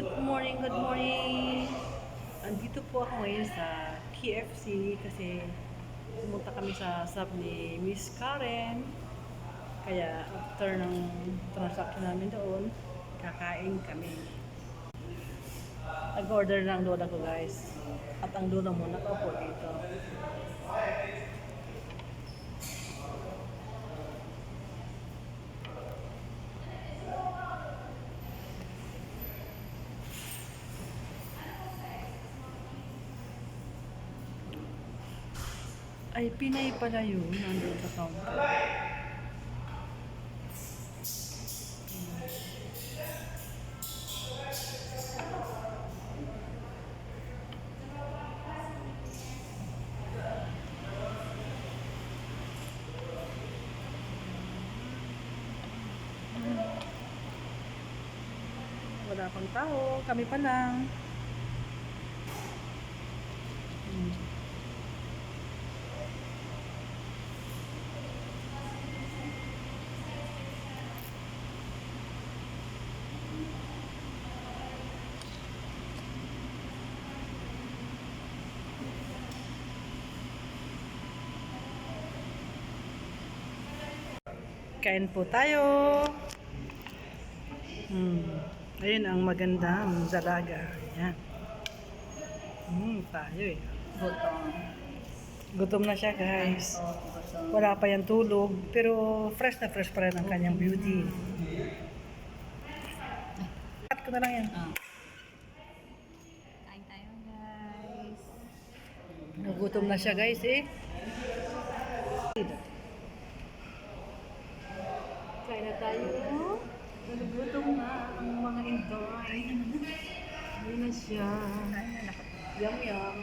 Good morning, good morning. Andito po ako ngayon sa KFC kasi pumunta kami sa sub ni Miss Karen. Kaya after ng transaction namin doon, kakain kami. Nag-order ng lola ko guys. At ang lola mo nakaupo dito. Ay, Pinay pala yun. Nandun sa counter. Wala pang tao. Kami pa lang. Kain po tayo. Ayun ang magandang dalaga. Yan. Tayo eh. Gutom na siya guys. Wala pa yan tulog. Pero fresh na fresh pa rin ang kanyang beauty. Cut ko na lang yan. Kain tayo guys. Nagutom na siya guys eh. Kain na tayo. Nagutom na ang mga indoy. Ayun na siya. Yum yum.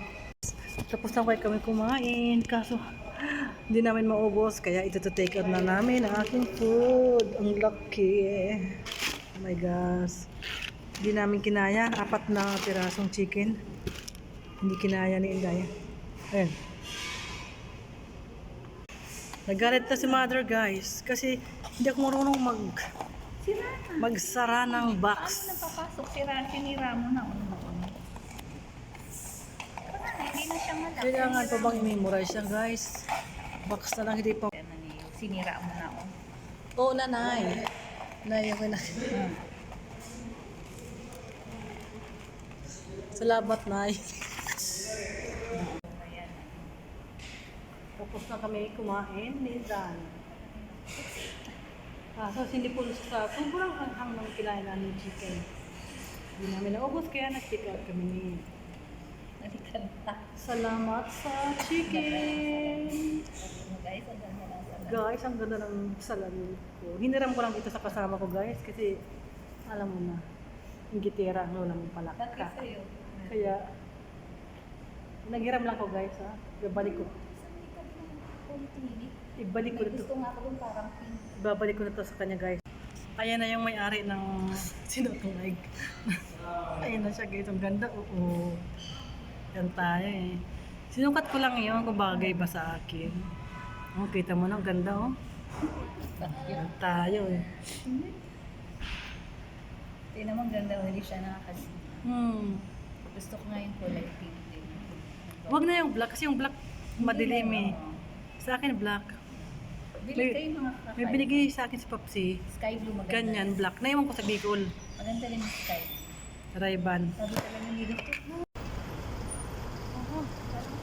Tapos na kami kumain. Kaso hindi namin maubos. Kaya ito to take out na namin ang aking food. Ang laki. Oh my gosh. Hindi namin kinaya. 4 na pirasong chicken. Hindi kinaya ni Inday. Ayun. Nagalit na si mother guys. Kasi hindi ako marunong magsara ng box. Ano napapasok? Sinira mo na. Hindi na siya malaki. Kailangan pa bang i-memorize siya guys? Box na lang hindi pa. Sinira mo na. Oo, nanay. Nay, okay na. Salamat, nay. Tapos na kami kumain ni Dan. So hindi po sa sobrang hanghang ng kinain namin chicken. Hindi namin naubos kaya nag-take out kami ni. Salamat sa chicken! Guys, ang ganda ng salad. Guys, ang ganda ng salad ko. Hiniram ko lang ito sa kasama ko guys kasi alam mo na, yung gitera ang lola mong palaka. Bakit sa'yo? Kaya, naghiram lang ko guys ha. Ibabalik ko. Ibalik ko ito. Gusto nga ako yung parang pink. Ibabalik ko na to sa kanya guys. Ayan na yung may-ari ng sinutungay. Ayan na siya guys. Ang ganda. Oo. Yan tayo eh. Sinukat ko lang yun kung bagay ba sa akin. Oh, kita mo na. Ang ganda oh. Yan tayo eh. Hindi naman ganda. Hindi siya nakakasip. Gusto ko nga yung kulay pink din. Wag na yung black kasi yung black madilim eh. Sa akin black. Bili kayo mga kakay. May binigay sa akin si Papsi. Sky blue maganda. Ganyan, black. Naiwan ko sa Bicol. Maganda rin yung sky. Ray-Ban. Sabi talaga nila ito.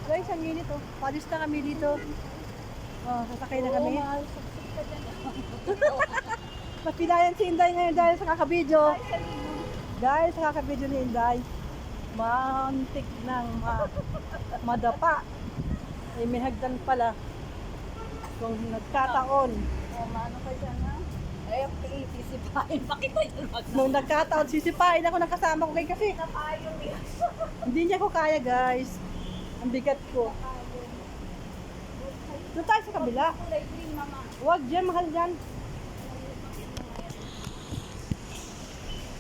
Guys, ang init oh. Palis na kami dito. Oh, sasakay na kami. Mapilayan si Inday ngayon dahil sa kakabidyo. Dahil sa kakabidyo ni Inday. Mantik ng madapa. Eh, may hagdan pala. Kung nagkataon. Maano kayo dyan ha? Ay, okay, sisipain. Bakit ba yun? Nung nagkataon, sisipain ako ng kasama ko kay kasi. Napayo niya. Hindi niya ko kaya guys. Ang bigat ko. Doon tayo sa kabila. Kulay green, mama. Huwag dyan, mahal dyan.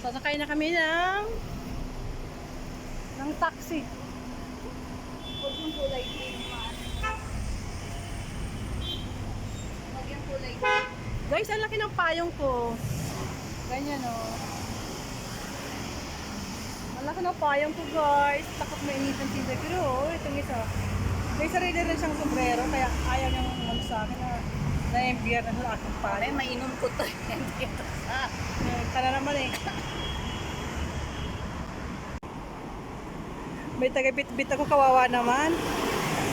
Sasakay na kami ng taxi. Huwag yung kulay green, mama. Huwag yung kulay green. Guys, ang laki ng payong ko. Ganyan oh. Ang laki ng payang ko guys. Takot mainitan si Zay. Pero itong isa. May sarili rin siyang sombrero. Kaya ayaw niyang ano sa akin na na-embier na sa aking Ay, payang. mainom ko to. Dito sa... Tara naman eh. May taga-bit-bit ako, kawawa naman.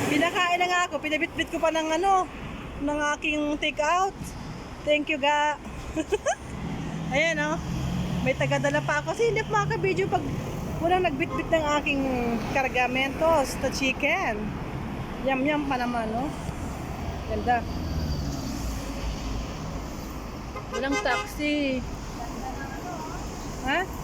Pinakain na nga ako, pinabit-bit ko pa ng ano, ng aking take-out. Thank you, ga. Ayan oh. May taga-dala pa ako. Kasi hindi pa makaka-video pag walang nagbit-bit ng aking kargamentos na chicken. Yum-yum pa naman, no? Ganda. Walang taxi. Ha?